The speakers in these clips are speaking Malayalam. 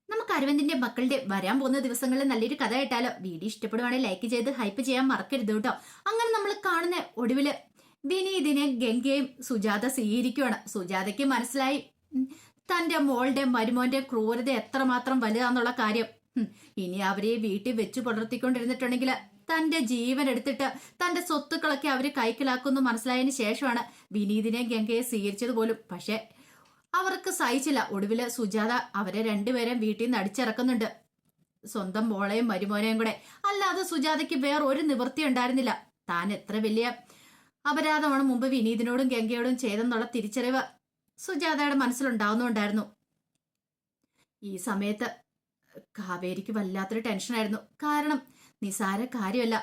നമുക്ക് അരവിന്ദിന്റെ മക്കളുടെ വരാൻ പോകുന്ന ദിവസങ്ങളിൽ നല്ലൊരു കഥ കേട്ടാലോ? വീഡിയോ ഇഷ്ടപ്പെടുവാണെങ്കിൽ ലൈക്ക് ചെയ്ത് ഹൈപ്പ് ചെയ്യാൻ മറക്കരുത് കേട്ടോ. അങ്ങനെ നമ്മൾ കാണുന്ന ഒടുവില് വിനീതിനെ ഗംഗയും സുജാത സ്വീകരിക്കുവാണ്. സുജാതയ്ക്ക് മനസ്സിലായി തന്റെ മോളുടെ മരുമോന്റെ ക്രൂരത എത്രമാത്രം വലുതാന്നുള്ള കാര്യം. ഇനി അവരെ വീട്ടിൽ വെച്ച് പുലർത്തിക്കൊണ്ടിരുന്നിട്ടുണ്ടെങ്കിൽ തന്റെ ജീവൻ എടുത്തിട്ട് തന്റെ സ്വത്തുക്കളൊക്കെ അവര് കൈക്കലാക്കുന്നു മനസ്സിലായതിനു ശേഷമാണ് വിനീതിനെ ഗംഗയെ സ്വീകരിച്ചത് പോലും. പക്ഷെ അവർക്ക് സഹിച്ചില്ല. ഒടുവില് സുജാത അവരെ രണ്ടുപേരെയും വീട്ടിൽ നിന്ന് അടിച്ചിറക്കുന്നുണ്ട്, സ്വന്തം മോളെയും മരുമോനെയും കൂടെ. അല്ലാതെ സുജാതയ്ക്ക് വേറെ ഒരു നിവൃത്തി ഉണ്ടായിരുന്നില്ല. താൻ എത്ര വലിയ അപരാധമാണ് മുമ്പ് വിനീതിനോടും ഗംഗയോടും ചെയ്തെന്നുള്ള തിരിച്ചറിവ് സുജാതയുടെ മനസ്സിലുണ്ടാവുന്നുണ്ടായിരുന്നു. ഈ സമയത്ത് കാവേരിക്ക് വല്ലാത്തൊരു ടെൻഷനായിരുന്നു. കാരണം നിസാര കാര്യമല്ല,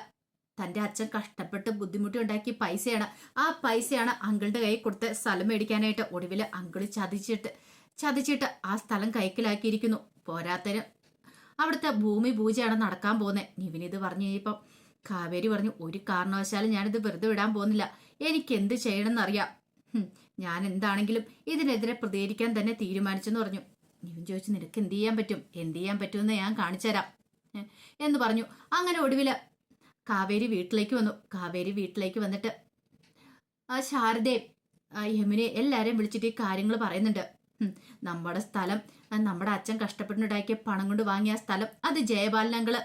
തന്റെ അച്ഛൻ കഷ്ടപ്പെട്ട് ബുദ്ധിമുട്ടി ഉണ്ടാക്കിയ പൈസയാണ്. ആ പൈസയാണ് അങ്കിളുടെ കൈ കൊടുത്ത് സ്ഥലം മേടിക്കാനായിട്ട്. ഒടുവില് അങ്കിള് ചതിച്ചിട്ട് ആ സ്ഥലം കൈക്കലാക്കിയിരിക്കുന്നു. പോരാത്തതിന് അവിടുത്തെ ഭൂമി പൂജയാണ് നടക്കാൻ പോകുന്നത്. നിവിനിത് പറഞ്ഞു കഴിഞ്ഞപ്പം കാവേരി പറഞ്ഞു, ഒരു കാരണവശാലും ഞാനിത് വെറുതെ വിടാൻ പോകുന്നില്ല. എനിക്ക് എന്ത് ചെയ്യണമെന്നറിയാം. ഞാൻ എന്താണെങ്കിലും ഇതിനെതിരെ പ്രതികരിക്കാൻ തന്നെ തീരുമാനിച്ചെന്ന് പറഞ്ഞു. നിവിൻ ചോദിച്ചു, നിനക്ക് എന്ത് ചെയ്യാൻ പറ്റും? എന്ത് ചെയ്യാൻ പറ്റുമെന്ന് ഞാൻ കാണിച്ചു തരാം എന്ന് പറഞ്ഞു. അങ്ങനെ ഒടുവില് കാവേരി വീട്ടിലേക്ക് വന്നു. കാവേരി വീട്ടിലേക്ക് വന്നിട്ട് ശാരദയും യമുനെ എല്ലാരെയും വിളിച്ചിട്ട് ഈ കാര്യങ്ങൾ പറയുന്നുണ്ട്. നമ്മുടെ സ്ഥലം, നമ്മുടെ അച്ഛൻ കഷ്ടപ്പെട്ടുണ്ടാക്കിയ പണം കൊണ്ട് വാങ്ങിയ സ്ഥലം, അത് ജയപാലനങ്ങള്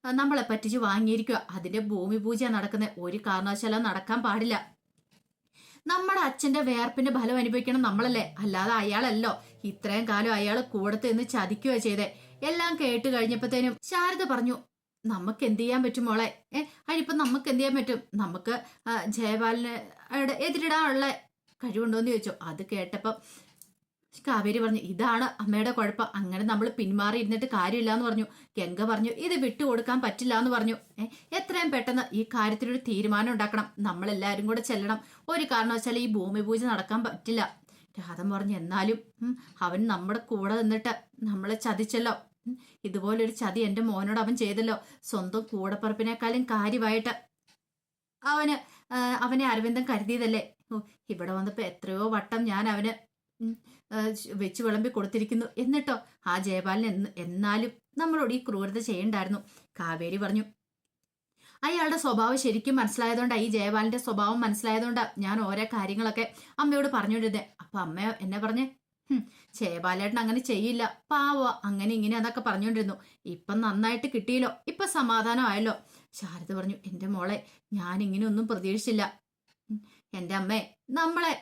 നമ്മളെ പറ്റിച്ച് വാങ്ങിയിരിക്കുക. അതിന്റെ ഭൂമി പൂജ നടക്കുന്നത്. ഒരു കാരണവശാലും നടക്കാൻ പാടില്ല. നമ്മുടെ അച്ഛന്റെ വേർപ്പിന്റെ ഫലം അനുഭവിക്കണം നമ്മളല്ലേ, അല്ലാതെ അയാളല്ലോ. ഇത്രയും കാലം അയാൾ കൂടത്ത് നിന്ന് ചതിക്കുകയോ ചെയ്തേ. എല്ലാം കേട്ട് കഴിഞ്ഞപ്പോഴത്തേനും ശാരദ പറഞ്ഞു, നമുക്ക് എന്ത് ചെയ്യാൻ പറ്റും മോളെ? അതിനിപ്പം നമുക്ക് എന്ത് ചെയ്യാൻ പറ്റും? നമുക്ക് ജയപാലിന് എതിരിടാനുള്ള കഴിവുണ്ടോന്ന് ചോദിച്ചു. അത് കേട്ടപ്പം കാവേരി പറഞ്ഞു, ഇതാണ് അമ്മയുടെ കുഴപ്പം. അങ്ങനെ നമ്മൾ പിന്മാറി ഇരുന്നിട്ട് കാര്യമില്ല എന്ന് പറഞ്ഞു. ഗംഗ പറഞ്ഞു, ഇത് വിട്ടുകൊടുക്കാൻ പറ്റില്ല എന്ന് പറഞ്ഞു. എത്രയും പെട്ടെന്ന് ഈ കാര്യത്തിലൊരു തീരുമാനം ഉണ്ടാക്കണം. നമ്മളെല്ലാവരും കൂടെ ചെല്ലണം. ഒരു കാരണവശാലും ഈ ഭൂമി പൂജ നടക്കാൻ പറ്റില്ല. രാധം പറഞ്ഞു, എന്നാലും അവൻ നമ്മുടെ കൂടെ നിന്നിട്ട് നമ്മളെ ചതിച്ചല്ലോ. ഇതുപോലൊരു ചതി എന്റെ മോനോട് അവൻ ചെയ്തല്ലോ. സ്വന്തം കൂടപ്പറപ്പിനേക്കാളും കാര്യമായിട്ട് അവനെ അരവിന്ദൻ കരുതിയതല്ലേ. ഇവിടെ വന്നപ്പോ എത്രയോ വട്ടം ഞാൻ അവന് വെച്ച് വിളമ്പി കൊടുത്തിരിക്കുന്നു. എന്നിട്ടോ ആ ജയപാലൻ എന്നാലും നമ്മളോട് ഈ ക്രൂരത ചെയ്യണ്ടായിരുന്നു. കാവേരി പറഞ്ഞു, അയാളുടെ സ്വഭാവം ശരിക്കും മനസ്സിലായതുകൊണ്ടാ, ഈ ജയപാലിന്റെ സ്വഭാവം മനസ്സിലായതുകൊണ്ടാ ഞാൻ ഓരോ കാര്യങ്ങളൊക്കെ അമ്മയോട് പറഞ്ഞുകൊണ്ടിരുന്നേ. അപ്പൊ അമ്മ എന്നെ പറഞ്ഞേ, ജയപാലേട്ടൻ അങ്ങനെ ചെയ്യില്ല, പാവോ, അങ്ങനെ ഇങ്ങനെ എന്നൊക്കെ പറഞ്ഞുകൊണ്ടിരുന്നു. ഇപ്പം നന്നായിട്ട് കിട്ടിയല്ലോ, ഇപ്പൊ സമാധാനമായല്ലോ. ശാരദ പറഞ്ഞു, എന്റെ മോളെ, ഞാൻ ഇങ്ങനെ ഒന്നും പ്രതീക്ഷിച്ചില്ല. എന്റെ അമ്മേ, നമ്മളെ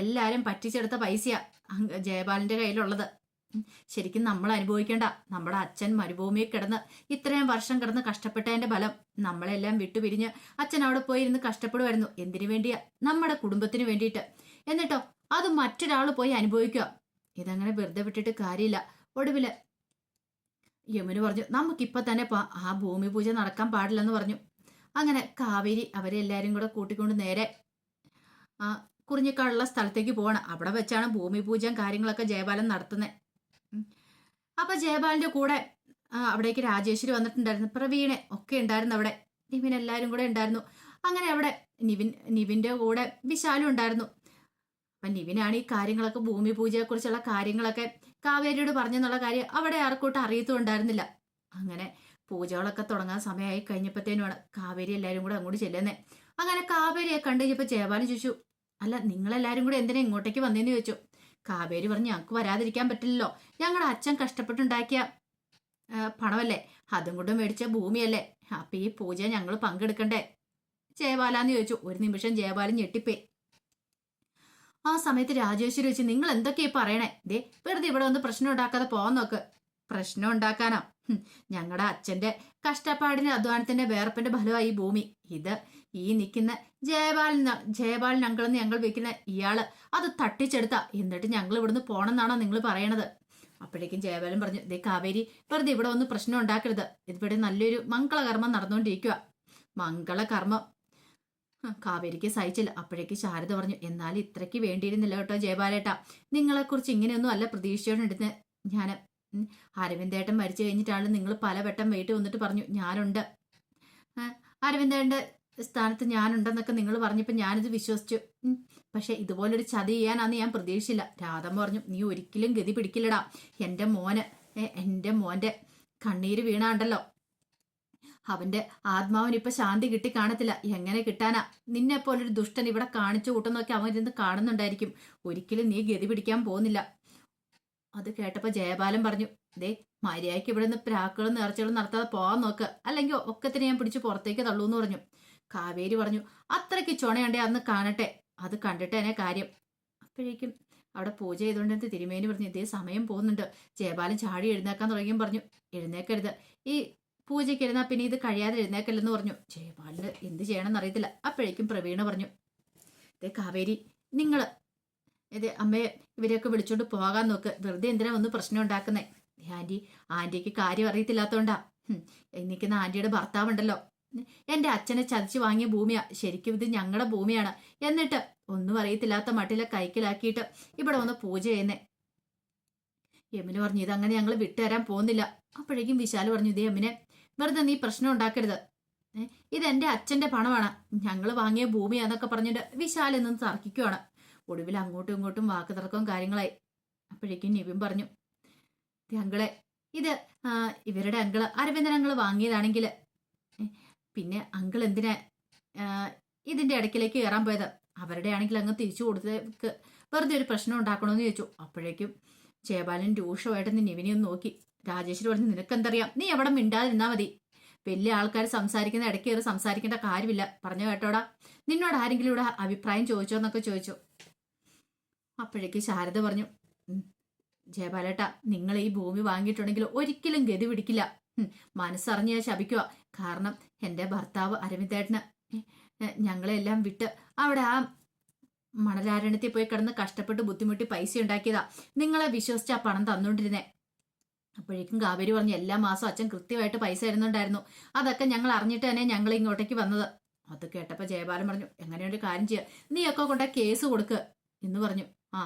എല്ലാരും പറ്റിച്ചെടുത്ത പൈസയാ ജയപാലിന്റെ കയ്യിലുള്ളത്. ശരിക്കും നമ്മൾ അനുഭവിക്കേണ്ട. നമ്മുടെ അച്ഛൻ മരുഭൂമിയിൽ കിടന്ന് ഇത്രയും വർഷം കിടന്ന് കഷ്ടപ്പെട്ടതിന്റെ ഫലം. നമ്മളെല്ലാം വിട്ടുപിരിഞ്ഞ് അച്ഛൻ അവിടെ പോയി ഇരുന്ന് കഷ്ടപ്പെടുമായിരുന്നു. എന്തിനു വേണ്ടിയാ? നമ്മുടെ കുടുംബത്തിന് വേണ്ടിയിട്ട്. എന്നിട്ടോ അത് മറ്റൊരാൾ പോയി അനുഭവിക്കുക. ഇതങ്ങനെ വെറുതെ വിട്ടിട്ട് കാര്യമില്ല. ഒടുവില് യമുന പറഞ്ഞു, നമുക്കിപ്പൊ തന്നെ ആ ഭൂമി പൂജ നടക്കാൻ പാടില്ലെന്ന് പറഞ്ഞു. അങ്ങനെ കാവേരി അവരെല്ലാരും കൂടെ കൂട്ടിക്കൊണ്ട് നേരെ കുറിഞ്ഞിക്കാടുള്ള സ്ഥലത്തേക്ക് പോകണം. അവിടെ വെച്ചാണ് ഭൂമി പൂജയും കാര്യങ്ങളൊക്കെ ജയപാലൻ നടത്തുന്നത്. അപ്പൊ ജയപാലിന്റെ കൂടെ അവിടേക്ക് രാജേശ്വരി വന്നിട്ടുണ്ടായിരുന്നു, പ്രവീണെ ഒക്കെ ഉണ്ടായിരുന്നു അവിടെ. നിവിൻ എല്ലാരും കൂടെ ഉണ്ടായിരുന്നു. അങ്ങനെ അവിടെ നിവിന്റെ കൂടെ വിശാലും ഉണ്ടായിരുന്നു. അപ്പൊ നിവിനാണ് ഈ കാര്യങ്ങളൊക്കെ, ഭൂമി പൂജയെ കുറിച്ചുള്ള കാര്യങ്ങളൊക്കെ കാവേരിയോട് പറഞ്ഞെന്നുള്ള കാര്യം അവിടെ ആർക്കൂട്ട് അറിയത്തുണ്ടായിരുന്നില്ല. അങ്ങനെ പൂജകളൊക്കെ തുടങ്ങാൻ സമയമായി കഴിഞ്ഞപ്പോഴത്തേനുമാണ് കാവേരി എല്ലാരും കൂടെ അങ്ങോട്ട് ചെല്ലുന്നേ. അങ്ങനെ കാവേരിയെ കണ്ടു കഴിഞ്ഞപ്പോ ജയപാലൻ ചോദിച്ചു, അല്ല നിങ്ങളെല്ലാരും കൂടെ എന്തിനാ ഇങ്ങോട്ടേക്ക് വന്നേന്ന് ചോദിച്ചു. കാവേരി പറഞ്ഞു, ഞങ്ങൾക്ക് വരാതിരിക്കാൻ പറ്റില്ലല്ലോ. ഞങ്ങളുടെ അച്ഛൻ കഷ്ടപ്പെട്ടുണ്ടാക്കിയ പണമല്ലേ, അതും കൊണ്ട് മേടിച്ച ഭൂമിയല്ലേ. അപ്പൊ ഈ പൂജ ഞങ്ങൾ പങ്കെടുക്കണ്ടേ ജയപാലാന്ന് ചോദിച്ചു. ഒരു നിമിഷം ജയപാലൻ ഞെട്ടിപ്പേ. ആ സമയത്ത് രാജേശ്വരി വെച്ച്, നിങ്ങൾ എന്തൊക്കെയാ പറയണേ? ദേ വെറുതെ ഇവിടെ വന്ന് പ്രശ്നം ഉണ്ടാക്കാതെ പോകാൻ നോക്ക്. പ്രശ്നം ഉണ്ടാക്കാനോ? ഞങ്ങളുടെ അച്ഛന്റെ അധ്വാനത്തിന്റെ വേർപ്പിന്റെ ഫലമായി ഈ ഭൂമി. ഇത് ഈ നിൽക്കുന്ന ജയപാലൻ അങ്കിളെന്ന് ഞങ്ങൾ വെക്കുന്ന ഇയാള് അത് തട്ടിച്ചെടുത്ത. എന്നിട്ട് ഞങ്ങൾ ഇവിടുന്ന് പോണെന്നാണോ നിങ്ങൾ പറയണത്? അപ്പോഴേക്കും ജയപാലൻ പറഞ്ഞു, ദേ കാവേരി, വെറുതെ ഇവിടെ വന്ന് പ്രശ്നം ഉണ്ടാക്കരുത്. ഇവിടെ നല്ലൊരു മംഗളകർമ്മം നടന്നുകൊണ്ടിരിക്കുക. മംഗളകർമ്മം കാവേരിക്ക് സഹിച്ചില്ല. അപ്പോഴേക്ക് ശാരദ പറഞ്ഞു, എന്നാലും ഇത്രയ്ക്ക് വേണ്ടിയിരുന്നില്ല കേട്ടോ ജയപാലേട്ടാ. നിങ്ങളെക്കുറിച്ച് ഇങ്ങനെയൊന്നും അല്ല പ്രതീക്ഷിച്ചോണ്ടിരുന്ന് ഞാൻ. അരവിന്ദേട്ടൻ മരിച്ചു കഴിഞ്ഞിട്ടാണ് നിങ്ങൾ പലവട്ടം വീട്ടിൽ വന്നിട്ട് പറഞ്ഞു ഞാനുണ്ട്, അരവിന്ദേട്ടന്റെ സ്ഥാനത്ത് ഞാനുണ്ടെന്നൊക്കെ നിങ്ങൾ പറഞ്ഞപ്പോൾ ഞാനിത് വിശ്വസിച്ചു. പക്ഷെ ഇതുപോലൊരു ചതി ചെയ്യാനാന്ന് ഞാൻ പ്രതീക്ഷിച്ചില്ല. രാധമ്മ പറഞ്ഞു, നീ ഒരിക്കലും ഗതി പിടിക്കില്ലടാ. എൻ്റെ മോന് എൻ്റെ മോൻ്റെ കണ്ണീര് വീണാണ്ടല്ലോ അവന്റെ ആത്മാവിന് ഇപ്പൊ ശാന്തി കിട്ടി കാണത്തില്ല. എങ്ങനെ കിട്ടാനാ? നിന്നെ പോലൊരു ദുഷ്ടൻ ഇവിടെ കാണിച്ചു കൂട്ടുന്നൊക്കെ അവൻ ഇരുന്ന് കാണുന്നുണ്ടായിരിക്കും. ഒരിക്കലും നീ ഗതി പിടിക്കാൻ പോകുന്നില്ല. അത് കേട്ടപ്പോ ജയപാലൻ പറഞ്ഞു, ദേ മര്യാദയ്ക്ക് ഇവിടെ നിന്ന് പ്രാക്കുകളും നേർച്ചകളും നടത്താതെ പോകാൻ നോക്ക്, അല്ലെങ്കിൽ ഒക്കത്തിന് ഞാൻ പിടിച്ച് പുറത്തേക്ക് തള്ളൂന്ന് പറഞ്ഞു. കാവേരി പറഞ്ഞു, അത്രയ്ക്ക് ചുണയുണ്ടേ അന്ന് കാണട്ടെ, അത് കണ്ടിട്ട് തന്നെ കാര്യം. അപ്പോഴേക്കും അവിടെ പൂജ ചെയ്തുകൊണ്ടിരുന്ന തിരുമേനി പറഞ്ഞു, ഇതേ സമയം പോകുന്നുണ്ട്. ജയപാലൻ ചാടി എഴുന്നേക്കാൻ തുടങ്ങിയും പറഞ്ഞു, എഴുന്നേക്കരുത്, ഈ പൂജയ്ക്ക് ഇരുന്നാൽ പിന്നെ ഇത് കഴിയാതെ എഴുന്നേക്കല്ലെന്ന് പറഞ്ഞു. ജയപാലിന് എന്ത് ചെയ്യണമെന്ന് അറിയത്തില്ല. അപ്പോഴേക്കും പ്രവീണ പറഞ്ഞു, ഇതേ കാവേരി, നിങ്ങൾ ഇത് അമ്മയെ ഇവരെയൊക്കെ വിളിച്ചോണ്ട് പോകാൻ നോക്ക്, വെറുതെ എന്തിനാ ഒന്ന് പ്രശ്നം ഉണ്ടാക്കുന്നേ? ആന്റിക്ക് കാര്യം അറിയത്തില്ലാത്തോണ്ടാ. നിൽക്കുന്ന ആന്റിയുടെ ഭർത്താവുണ്ടല്ലോ, എന്റെ അച്ഛനെ ചതിച്ചു വാങ്ങിയ ഭൂമിയാ, ശരിക്കും ഇത് ഞങ്ങളുടെ ഭൂമിയാണ്. എന്നിട്ട് ഒന്നും അറിയത്തില്ലാത്ത മട്ടിലെ കൈക്കലാക്കിയിട്ട് ഇവിടെ വന്ന് പൂജ ചെയ്യുന്നേ. യമുന പറഞ്ഞു, ഇതങ്ങനെ ഞങ്ങൾ വിട്ടുതരാൻ പോകുന്നില്ല. അപ്പോഴേക്കും വിശാല് പറഞ്ഞു, ഇതേ യമുനെ, വെറുതെ നീ പ്രശ്നം ഉണ്ടാക്കരുത്, ഇതെന്റെ അച്ഛന്റെ പണമാണ്, ഞങ്ങൾ വാങ്ങിയ ഭൂമിയാന്നൊക്കെ പറഞ്ഞിട്ട് വിശാൽ എന്നും തർക്കിക്കുവാണ്. ഒടുവിൽ അങ്ങോട്ടും ഇങ്ങോട്ടും വാക്ക് തർക്കവും കാര്യങ്ങളായി. അപ്പോഴേക്കും നിവിൻ പറഞ്ഞു, അങ്കിളെ, ഇത് ഇവരുടെ അങ്കിള് അരവിന്ദൻ അങ്കിള് വാങ്ങിയതാണെങ്കിൽ പിന്നെ അങ്കിൾ എന്തിനാ ഇതിന്റെ ഇടയ്ക്കിലേക്ക് കയറാൻ പോയത്? അവരുടെ ആണെങ്കിൽ അങ്ങ് തിരിച്ചു കൊടുത്തേക്ക് വെറുതെ ഒരു പ്രശ്നം ഉണ്ടാക്കണമെന്ന് ചോദിച്ചു. അപ്പോഴേക്കും ജയപാലൻ രൂക്ഷമായിട്ട് നിവിനെ ഒന്ന് നോക്കി. രാജേശ്വരി പറഞ്ഞു, നിനക്കെന്തറിയാം, നീ എവിടെ മിണ്ടാതിരുന്നാ മതി. വലിയ ആൾക്കാർ സംസാരിക്കുന്ന ഇടയ്ക്ക് കയറി സംസാരിക്കേണ്ട കാര്യമില്ല, പറഞ്ഞു കേട്ടോടാ. നിന്നോട് ആരെങ്കിലും ഇവിടെ അഭിപ്രായം ചോദിച്ചോ എന്നൊക്കെ ചോദിച്ചു. അപ്പോഴേക്ക് ശാരദ പറഞ്ഞു, ജയപാലേട്ട, നിങ്ങൾ ഈ ഭൂമി വാങ്ങിയിട്ടുണ്ടെങ്കിൽ ഒരിക്കലും ഗതി പിടിക്കില്ല. മനസ്സറിഞ്ഞ് ഞാൻ ശപിക്കുക. കാരണം എൻ്റെ ഭർത്താവ് അരവിന്ദേട്ടന് ഞങ്ങളെല്ലാം വിട്ട് അവിടെ ആ മണലാരണ്യത്തിൽ പോയി കിടന്ന് കഷ്ടപ്പെട്ട് ബുദ്ധിമുട്ടി പൈസ ഉണ്ടാക്കിയതാ. നിങ്ങളെ വിശ്വസിച്ച് ആ പണം തന്നുകൊണ്ടിരുന്നേ. അപ്പോഴേക്കും കാവേരി പറഞ്ഞു, എല്ലാ മാസവും അച്ഛൻ കൃത്യമായിട്ട് പൈസ തരുന്നുണ്ടായിരുന്നു. അതൊക്കെ ഞങ്ങൾ അറിഞ്ഞിട്ട് തന്നെ ഞങ്ങൾ ഇങ്ങോട്ടേക്ക് വന്നത്. അത് കേട്ടപ്പോൾ ജയപാലൻ പറഞ്ഞു, എങ്ങനെയൊരു കാര്യം ചെയ്യുക, നീയൊക്കെ കൊണ്ട കേസ് കൊടുക്കുക എന്ന് പറഞ്ഞു.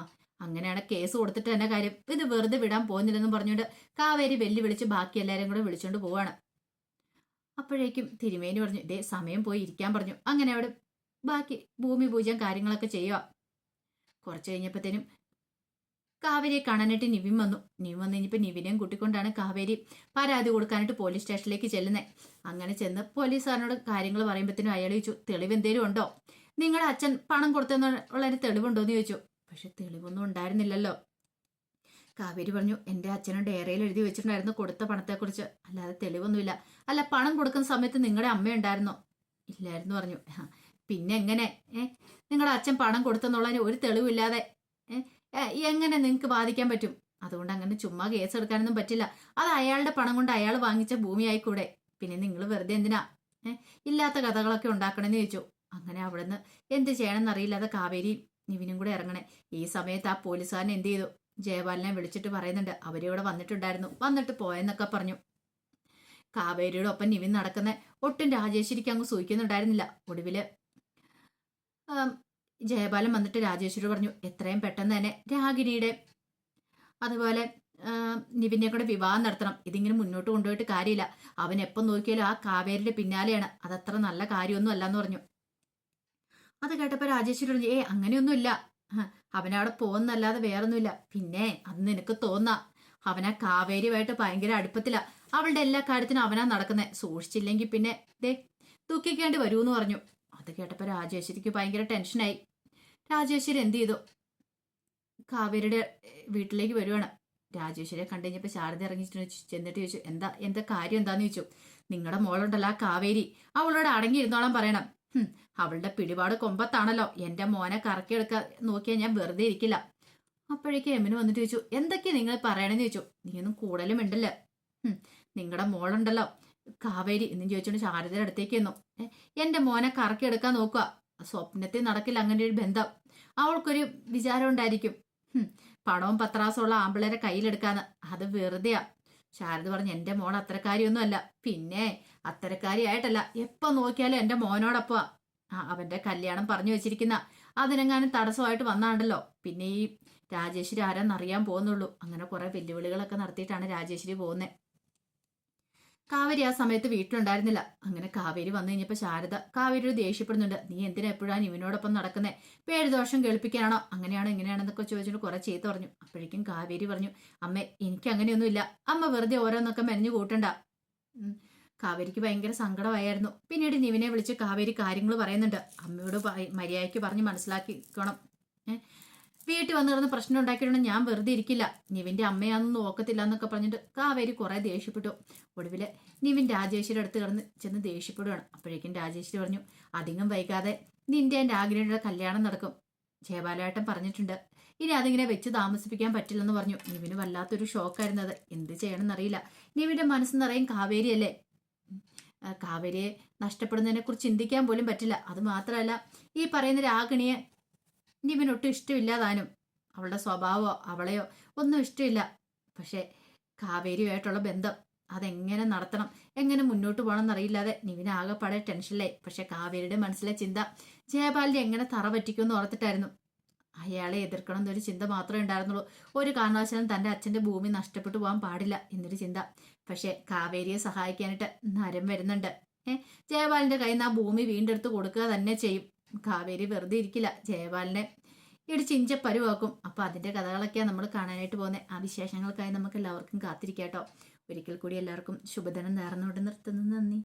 അങ്ങനെയാണ് കേസ് കൊടുത്തിട്ട് തന്നെ കാര്യം, ഇത് വെറുതെ വിടാൻ പോകുന്നില്ലെന്നും പറഞ്ഞുകൊണ്ട് കാവേരി വെല്ലുവിളിച്ച് ബാക്കി എല്ലാവരും കൂടെ വിളിച്ചോണ്ട് പോവാണ്. അപ്പോഴേക്കും തിരുമേനി പറഞ്ഞു, ഇതേ സമയം പോയി ഇരിക്കാൻ പറഞ്ഞു. അങ്ങനെ അവിടെ ബാക്കി ഭൂമി പൂജയും കാര്യങ്ങളൊക്കെ ചെയ്യുക. കുറച്ച് കഴിഞ്ഞപ്പോഴത്തേനും കാവേരിയെ കാണാനായിട്ട് നിവിൻ വന്നു. നിവിൻ വന്നു കഴിഞ്ഞപ്പോൾ നിവിനെയും കൂട്ടിക്കൊണ്ടാണ് കാവേരി പരാതി കൊടുക്കാനായിട്ട് പോലീസ് സ്റ്റേഷനിലേക്ക് ചെല്ലുന്നത്. അങ്ങനെ ചെന്ന് പോലീസുകാരനോട് കാര്യങ്ങൾ പറയുമ്പോഴത്തേനും അയാൾ ചോദിച്ചു, തെളിവ് എന്തേലും ഉണ്ടോ? നിങ്ങളുടെ അച്ഛൻ പണം കൊടുത്തെന്നുള്ളൊരു തെളിവുണ്ടോ എന്ന് ചോദിച്ചു. പക്ഷെ തെളിവൊന്നും ഉണ്ടായിരുന്നില്ലല്ലോ. കാവേരി പറഞ്ഞു, എൻ്റെ അച്ഛനും ഡയറിയിൽ എഴുതി വെച്ചിട്ടുണ്ടായിരുന്നു കൊടുത്ത പണത്തെക്കുറിച്ച്, അല്ലാതെ തെളിവൊന്നുമില്ല. അല്ല, പണം കൊടുക്കുന്ന സമയത്ത് നിങ്ങളുടെ അമ്മ ഉണ്ടായിരുന്നോ? ഇല്ലായിരുന്നു പറഞ്ഞു. പിന്നെ എങ്ങനെ നിങ്ങളുടെ അച്ഛൻ പണം കൊടുത്തെന്നുള്ളതിന് ഒരു തെളിവില്ലാതെ എങ്ങനെ നിങ്ങൾക്ക് ബാധിക്കാൻ പറ്റും? അതുകൊണ്ട് അങ്ങനെ ചുമ്മാ കേസ് എടുക്കാനൊന്നും പറ്റില്ല. അത് അയാളുടെ പണം കൊണ്ട് അയാൾ വാങ്ങിച്ച ഭൂമി ആയിക്കൂടെ? പിന്നെ നിങ്ങൾ വെറുതെ എന്തിനാ ഇല്ലാത്ത കഥകളൊക്കെ ഉണ്ടാക്കണമെന്ന് ചോദിച്ചു. അങ്ങനെ അവിടുന്ന് എന്ത് ചെയ്യണമെന്നറിയില്ലാതെ കാവേരി നിവിനും കൂടെ ഇറങ്ങണേ. ഈ സമയത്ത് ആ പോലീസുകാരൻ എന്ത് ചെയ്തു, ജയപാലിനെ വിളിച്ചിട്ട് പറയുന്നുണ്ട്, അവരിവിടെ വന്നിട്ടുണ്ടായിരുന്നു, വന്നിട്ട് പോയെന്നൊക്കെ പറഞ്ഞു. കാവേരിയുടെ ഒപ്പം നിവിൻ നടക്കുന്ന ഒട്ടും രാജേശ്വരിക്ക് അങ്ങ് സൂഹിക്കുന്നുണ്ടായിരുന്നില്ല. ഒടുവില് ജയപാലൻ വന്നിട്ട് രാജേശ്വരി പറഞ്ഞു, എത്രയും പെട്ടെന്ന് തന്നെ രാഗിണിയുടെ അതുപോലെ നിവിനെ കൂടെ വിവാഹം നടത്തണം. ഇതിങ്ങനെ മുന്നോട്ട് കൊണ്ടുപോയിട്ട് കാര്യമില്ല. അവൻ എപ്പം നോക്കിയാലും ആ കാവേരിയുടെ പിന്നാലെയാണ്. അതത്ര നല്ല കാര്യമൊന്നും അല്ലാന്ന് പറഞ്ഞു. അത് കേട്ടപ്പോൾ രാജേശ്വരി പറഞ്ഞു, അങ്ങനെയൊന്നുമില്ല, അവനവിടെ പോകുന്നല്ലാതെ വേറൊന്നുമില്ല. പിന്നെ അത് നിനക്ക് തോന്നാ, അവനാ കാവേരിയുമായിട്ട് ഭയങ്കര അടുപ്പത്തില്ല. അവളുടെ എല്ലാ കാര്യത്തിനും അവനാ നടക്കുന്നത്. സൂക്ഷിച്ചില്ലെങ്കിൽ പിന്നെ തൂക്കിക്കേണ്ടി വരൂന്ന് പറഞ്ഞു. അത് കേട്ടപ്പോൾ രാജേശ്വരിക്ക് ഭയങ്കര ടെൻഷനായി. രാജേശ്വരി എന്ത് ചെയ്തു, കാവേരിയുടെ വീട്ടിലേക്ക് വരുവാണ്. രാജേശ്വരിയെ കണ്ടു കഴിഞ്ഞപ്പോൾ ശാരദ ഇറങ്ങി ചെന്നിട്ട് ചോദിച്ചു, എന്താ കാര്യം എന്താന്ന് ചോദിച്ചു. നിങ്ങളുടെ മോളുണ്ടല്ലോ ആ കാവേരി, അവളോട് അടങ്ങിയിരുന്നോളാൻ പറയണം. അവളുടെ പിടിപാട് കൊമ്പത്താണല്ലോ. എൻ്റെ മോനെ കറക്കിയെടുക്കാൻ നോക്കിയാൽ ഞാൻ വെറുതെ ഇരിക്കില്ല. അപ്പോഴേക്ക് എമിന് വന്നിട്ട് ചോദിച്ചു, എന്തൊക്കെയാ നിങ്ങൾ പറയണെന്ന് ചോദിച്ചു. നീയൊന്നും കൂടുതലും ഉണ്ടല്ലോ, നിങ്ങളുടെ മോളുണ്ടല്ലോ കാവേരി എന്നും ചോദിച്ചോണ്ട് ശാരദയുടെ അടുത്തേക്ക് വന്നു. എൻ്റെ മോനെ കറക്കിയെടുക്കാൻ നോക്കുക, സ്വപ്നത്തിൽ നടക്കില്ല അങ്ങനെ ഒരു ബന്ധം. അവൾക്കൊരു വിചാരം ഉണ്ടായിരിക്കും, പണവും പത്രാസമുള്ള ആമ്പിളരെ കയ്യിലെടുക്കാന്ന്. അത് വെറുതെയാ. ശാരദ പറഞ്ഞു, എൻ്റെ മോൾ അത്തരക്കാരിയൊന്നും അല്ല. പിന്നെ അത്തരക്കാരിയായിട്ടല്ല, എപ്പോ നോക്കിയാലും എൻ്റെ മോനോടൊപ്പം അവന്റെ കല്യാണം പറഞ്ഞു വെച്ചിരിക്കുന്ന. അതിനെങ്ങാനും തടസ്സമായിട്ട് വന്നാണ്ടല്ലോ പിന്നെ ഈ രാജേശ്വരി ആരാന്നറിയാൻ പോകുന്നുള്ളൂ. അങ്ങനെ കുറെ വെല്ലുവിളികളൊക്കെ നടത്തിയിട്ടാണ് രാജേശ്വരി പോകുന്നത്. കാവേരി ആ സമയത്ത് വീട്ടിലുണ്ടായിരുന്നില്ല. അങ്ങനെ കാവേരി വന്നു കഴിഞ്ഞപ്പോ ശാരദ കാവേരിയോട് ദേഷ്യപ്പെടുന്നുണ്ട്. നീ എന്തിനാ എപ്പോഴാണ് ഇവനോടൊപ്പം നടക്കുന്നേ? പേരുദോഷം കേൾപ്പിക്കാനാണോ? അങ്ങനെയാണോ ഇങ്ങനെയാണെന്നൊക്കെ ചോദിച്ചിട്ട് കുറെ ചീത്ത പറഞ്ഞു. അപ്പോഴേക്കും കാവേരി പറഞ്ഞു, അമ്മേ എനിക്ക് അങ്ങനെയൊന്നുമില്ല. അമ്മ വെറുതെ ഓരോന്നൊക്കെ മെനഞ്ഞു കൂട്ടണ്ട. ഉം. കാവേരിക്ക് ഭയങ്കര സങ്കടമായിരുന്നു. പിന്നീട് നിവിനെ വിളിച്ച് കാവേരി കാര്യങ്ങൾ പറയുന്നുണ്ട്. അമ്മയോട് മര്യാദയ്ക്ക് പറഞ്ഞ് മനസ്സിലാക്കിക്കണം. വീട്ടിൽ വന്നു കിടന്ന് പ്രശ്നം ഉണ്ടാക്കിയിട്ടുണ്ട്, ഞാൻ വെറുതെ ഇരിക്കില്ല. നിവിന്റെ അമ്മയാണെന്ന് നോക്കത്തില്ല എന്നൊക്കെ പറഞ്ഞിട്ട് കാവേരി കുറെ ദേഷ്യപ്പെട്ടു. ഒടുവില് നിവിൻ രാജേശ്വരി അടുത്ത് കിടന്ന് ചെന്ന് ദേഷ്യപ്പെടുകയാണ്. അപ്പോഴേക്കും രാജേശ്വരി പറഞ്ഞു, അധികം വൈകാതെ നിന്റെ എൻ്റെ ആഗ്രഹയുടെ കല്യാണം നടക്കും. ജയബാലേട്ടൻ പറഞ്ഞിട്ടുണ്ട്. ഇനി അതിങ്ങനെ വെച്ച് താമസിപ്പിക്കാൻ പറ്റില്ലെന്ന് പറഞ്ഞു. നിവിന് വല്ലാത്തൊരു ഷോക്കായിരുന്നത്. എന്ത് ചെയ്യണമെന്നറിയില്ല. നിവിന്റെ മനസ്സ് നിറയും കാവേരിയല്ലേ. കാവേരിയെ നഷ്ടപ്പെടുന്നതിനെ കുറിച്ച് ചിന്തിക്കാൻ പോലും പറ്റില്ല. അത് മാത്രമല്ല, ഈ പറയുന്ന രാഗിണിയെ നിവിനൊട്ടും ഇഷ്ടമില്ലാതാനും. അവളുടെ സ്വഭാവമോ അവളെയോ ഒന്നും ഇഷ്ടമില്ല. പക്ഷെ കാവേരിയുമായിട്ടുള്ള ബന്ധം അതെങ്ങനെ നടത്തണം, എങ്ങനെ മുന്നോട്ട് പോകണം എന്നറിയില്ലാതെ നിവിന് ആകെപ്പാടെ ടെൻഷനിലായി. പക്ഷെ കാവേരിയുടെ മനസ്സിലെ ചിന്ത ജയപാലിനെ എങ്ങനെ തറ പറ്റിക്കുമെന്ന് ഓർത്തിട്ടായിരുന്നു. അയാളെ എതിർക്കണം എന്നൊരു ചിന്ത മാത്രമേ ഉണ്ടായിരുന്നുള്ളൂ. ഒരു കാരണവശാലും തൻ്റെ അച്ഛൻ്റെ ഭൂമി നഷ്ടപ്പെട്ടു പോകാൻ പാടില്ല എന്നൊരു ചിന്ത. പക്ഷെ കാവേരിയെ സഹായിക്കാനായിട്ട് നരം വരുന്നുണ്ട്. ജയപാലിന്റെ കയ്യിൽ നിന്ന് ആ ഭൂമി വീണ്ടെടുത്ത് കൊടുക്കുക തന്നെ ചെയ്യും. കാവേരി വെറുതെ ഇരിക്കില്ല. ജയപാലിനെ ഇടിച്ചിഞ്ച പരുവാക്കും. അപ്പൊ അതിന്റെ കഥകളൊക്കെയാണ് നമ്മൾ കാണാനായിട്ട് പോകുന്നത്. ആ വിശേഷങ്ങൾക്കായി നമുക്ക് എല്ലാവർക്കും കാത്തിരിക്കാട്ടോ. ഒരിക്കൽ കൂടി എല്ലാവർക്കും ശുഭദിനം നേർന്നുകൊണ്ട് നിർത്തുന്നു. നന്ദി.